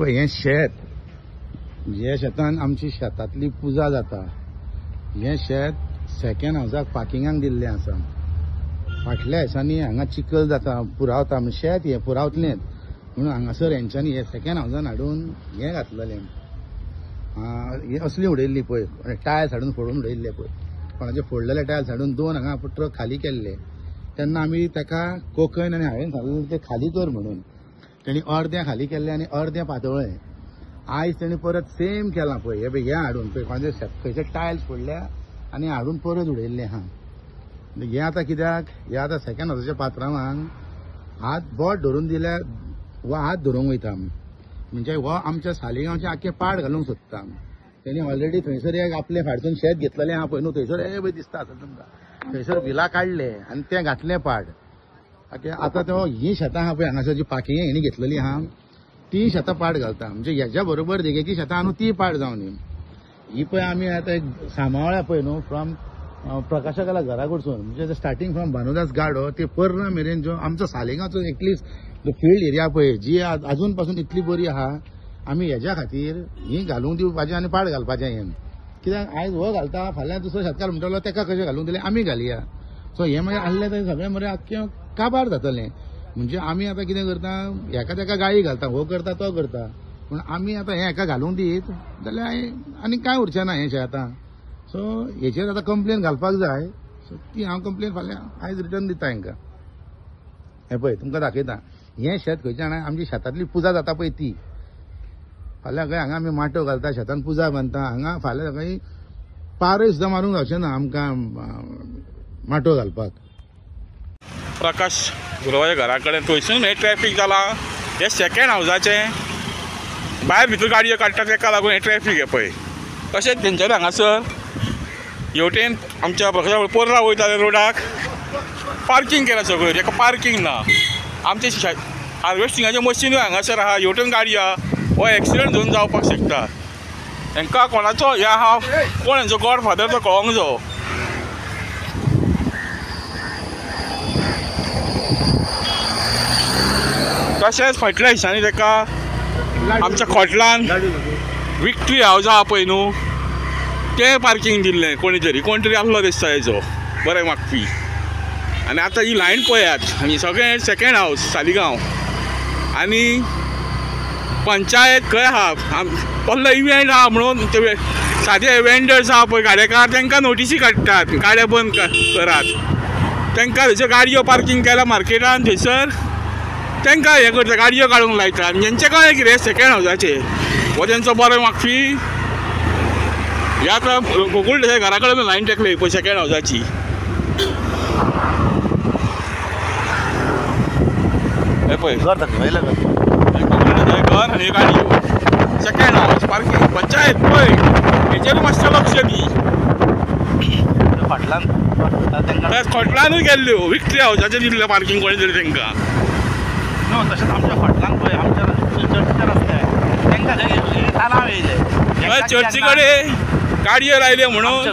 पळय हें शेत, जे शेतान आमची शेतांतली पुजा जाता, हें शेत सेकंड हावजाक पार्किंगाक दिल्लें आसा. फाटल्या दिसांनी हांगा चिखल जाता, पुरावता, शेत हें पुरावतलेंच म्हणून हांगासर हेंच्यांनी हे सेकंड हावजान हाडून हें घातलेलें, हे असली उडयल्ली पळय, टायल्स हाडून फोडून उडयल्ले पळय, कोणाचे फोडलेले टायल्स हाडून 2 हांगा ट्रक खाली केल्ले. तेन्ना आमी ताका कोकण आनी हांवें सांगलें ते खाली कर म्हणून. तेणी अर्दें खाली केल्लें आनी अर्दें पातळ्ळें. आयज तेणी परत सेम केलां पळय, हे हाडून पळय कोणाचे खंयचे टायल्स फोडल्या आनी हाडून परत उडयल्लें आहा. हे आतां कित्याक, हे आतां सेकंड हावजाच्या पात्रांवांक हात बोट धरून दिल्यार वो हात धरूंक वयता, म्हणजे हो आमच्या सालिगांवचे आख्खे पाड घालूंक सोदता. तेणी ऑलरेडी थंयसर एक आपले फाटसून शेत घेतलेलें आहा पळय न्हू, थंयसर हे पळय दिसता तुमकां, थंयसर विला काडले आनी तें घातलें पाड. आतां तो ही शेतां आहा पळय हांगासर जी पार्किंग हेणी घेतलेली आहा ती शेतां पाड घालता, म्हणजे हेच्या बरोबर देगेची शेतां आहा न्हू ती पाड जावन ही पळय. आमी आतां एक सांबाळ्ळ्या पळय न्हू फ्रॉम प्रकाशकाला घरा कडसून, म्हणजे स्टार्टिंग फ्रॉम भानुदास गाडो ते पर्रा मेरेन जो आमचो सालिगांवचो एटलिस्ट जो फील्ड एरिया पळय जी अजून पासून इतली बरी आहा, आमी हेज्या खातीर ही घालूंक दिवपाचें आनी पाड घालपाचें हें. कित्याक आयज हो घालता, फाल्यां दुसरो शेतकार म्हणटलो तेका कशें घालूंक दिलें आमी घालया. सो हें मागीर आहलें तें सगळें मरे आख्खें काबार जातलें. म्हणजे आमी आतां कितें करता, हेका तेका गाळी घालता, हो करता तो करता, पूण आमी आतां हें हेका घालूंक दीत जाल्यार आनी कांय उरचें ना हें शेतां. सो हेचेर आतां कंप्लेन घालपाक जाय. सो ती हांव कंप्लेन फाल्यां आयज रिटर्न दिता हांकां. हें पळय तुमकां दाखयता, हें शेत खंयचें जाणा आमची शेतांतली पुजा जाता पळय ती. फाल्यां खंय हांगा आमी माटो घालता, शेतान पुजा बांदता, हांगा फाल्यां खंय पारय सुद्दां मारूंक जावचें ना आमकां माटो घालपाक. प्रकाश गुरवाच्या घरा कडेन थंयसून हें ट्रॅफीक जालां, हे सेकंड हावजाचें भायर भितर गाडयो काडटा तेका लागून हें ट्रॅफीक हें पळय. तशेंच तेंच्यांनी हांगासर हेवटेन आमच्या प्रकाशा पर्रा वयता त्या रोडाक पार्किंग केला सगळ्यो, जेका पार्किंग ना. आमचे हार्वेस्टिंगाचे मशीनूय हांगासर आहा, हेवटेन गाडयो आहा, हो एक्सिडंट जावन जावपाक शकता. हांकां कोणाचो हें आहा, कोण हांचो गॉडफादर तो कळोंक जायो. तशेंच फाटल्या दिसांनी ताका आमच्या खोटलान विक्ट्री हावज आहा पळय न्हू तें पार्किंग दिल्लें कोणी तरी आसलो दिसता हेजो बरें मागपी. आनी आतां ही लायन पळयात, आनी सगळें सेकंड हावज सालिगांव. आनी पंचायत खंय आहा, कसलो इव्हेंट आहा म्हणून ते सादे वेंडर्स आहा पळय गाडेकार तांकां नोटिसी काडटात, गाड्या बंद करात. तांकां थंयसर गाडयो पार्किंग केल्या मार्केटान, थंयसर तांकां हें करता, गाडयो काडूंक लायतात. हेंचें कळ्ळें कितें सेकंड हावजाचें, हो तेंचो बरो मागपी. हे आतां गोकुळ घरा कडेन लायन टेकली पळय सेकंड हावजाची. हे पळय घर दाखयलें घर आनी गाडयो सेकंड हावज पार्किंग. पंचायत पळय हेचेर मातशें लक्ष दी. खोटलानूय गेल्ल्यो विक्ट्री हावजाचेर दिल्लें पार्किंग कोणी तरी तांकां. तशेंच आमच्या फाटल्यान पळय आमच्या चर्चीचे रस्ते तांकां थंय तालाव येयले, चर्ची कडेन गाडयो लायल्यो म्हणून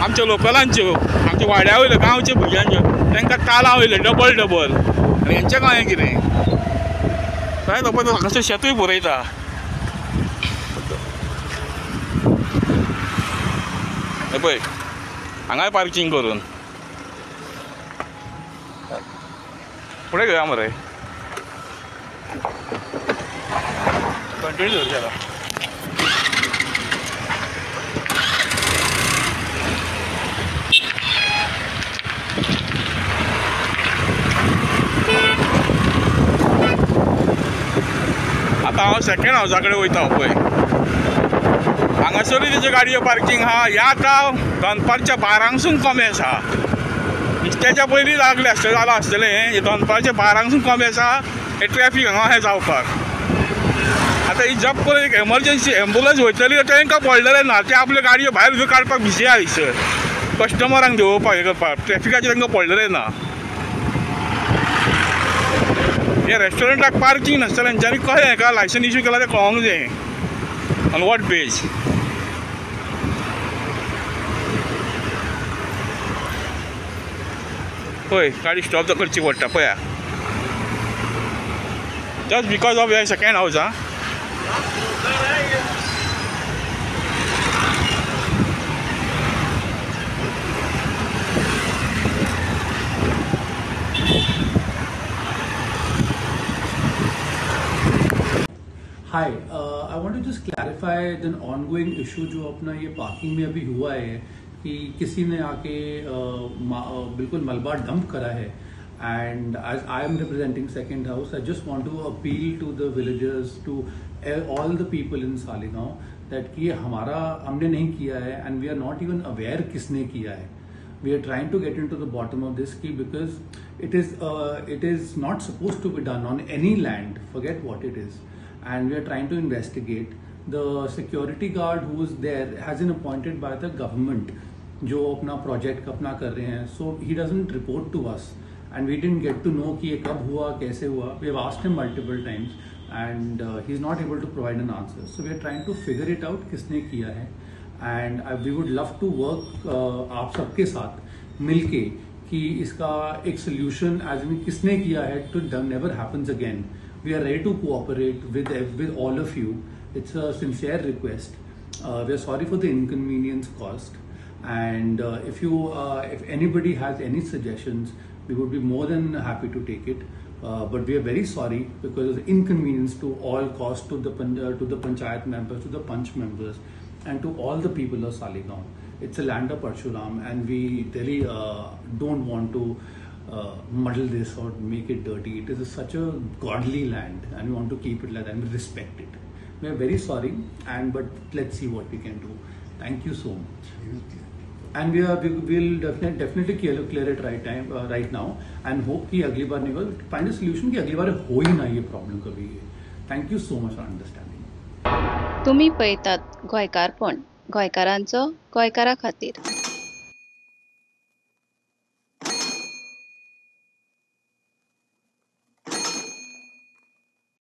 आमच्या लोकलांच्यो, आमच्या वाड्या वयल्यो गांवच्या भुरग्यांच्यो तांकां तालाव येयले डबल. आनी हेंचें कळ्ळें कितें, काय तो पळय हांगासर शेतूय भरयता. हे पळय हांगाय पार्किंग करून फुडें घेवया मरे. कंटिन्यू दवरचें आतां. आतां हांव सेकंड हावजा कडेन वयता पळय, हांगासरूय तेज्यो गाडयो पार्किंग आहा. ह्या आतां दनपारच्या 12ंकसून कमी आसा, इश्त्याच्या पयलीं लागलें आसलें जालां आसतलें हें. दनपारच्या 12ंकसून कमी आसा हें ट्रॅफीक हांगा हें जावपाक. आतां ही जप करून एक एमर्जन्सी एम्बुलन्स वयतली तांकां पडलेलें ना, ते आपल्यो गाडयो भायर भितर काडपाक बिजी आहा थंयसर, कस्टमरांक देंवोवपाक हें करपाक. ट्रॅफिकाचेर तांकां पडलेलें ना. हे रेस्टॉरंटाक पार्किंग नासतलें हेंच्यांनी कशें हेका लायसन इश्यू केला तें कळोंक जाय. ऑन वॉट बेज. पळय गाडी स्टॉप करची पडटा पळया, जस्ट बिकॉज ऑफ हे सेकंड हावज. Hi, I want to just clarify the ongoing issue जो अपना ये पार्किंग में अभी हुआ है कि किसी ने आके बिल्कुल मलबा डंप करा है and as I am representing Second House, I just want to appeal to the villagers, to all the people in Saligaon that कि हमारा हमने नहीं किया है and we are not even aware किसने किया है. We are trying to get into the bottom of this key because it is not supposed to be done on any land. Forget what it is, and we are trying to investigate. The security guard who is there has been appointed by the government, जो अपना project अपना कर रहे हैं. So he doesn't report to us, and we didn't get to know कि ये कब हुआ, कैसे हुआ. We have asked him multiple times, and he's not able to provide an answer. So we are trying to figure it out किसने किया है. And we would love to work आप सबके साथ मिलके कि इसका एक सोल्यूशन एज इन किसने किया है to never happens again. We are ready to cooperate with all of you. It's a sincere request. We are sorry for the inconvenience cost and if anybody has any suggestions, we would be more than happy to take it. But we are very sorry because of the inconvenience to all cost to the panchayat members, to the panch members, and to all the people of Saligaon. It's a land of Parshuram, and we really don't want to muddle this or make it dirty. It is such a godly land, and we want to keep it like that and we respect it. We are very sorry, but let's see what we can do. Thank you so much. And we'll definitely clear it right now, and hope कि अगली बार नहीं होगा. Find a solution कि अगली बार हो ही ना ये problem कभी. Thank you so much for understanding. तुम्ही पळयतात गोंयकारपण, गोंयकारांचो गोंयकारा खातीर.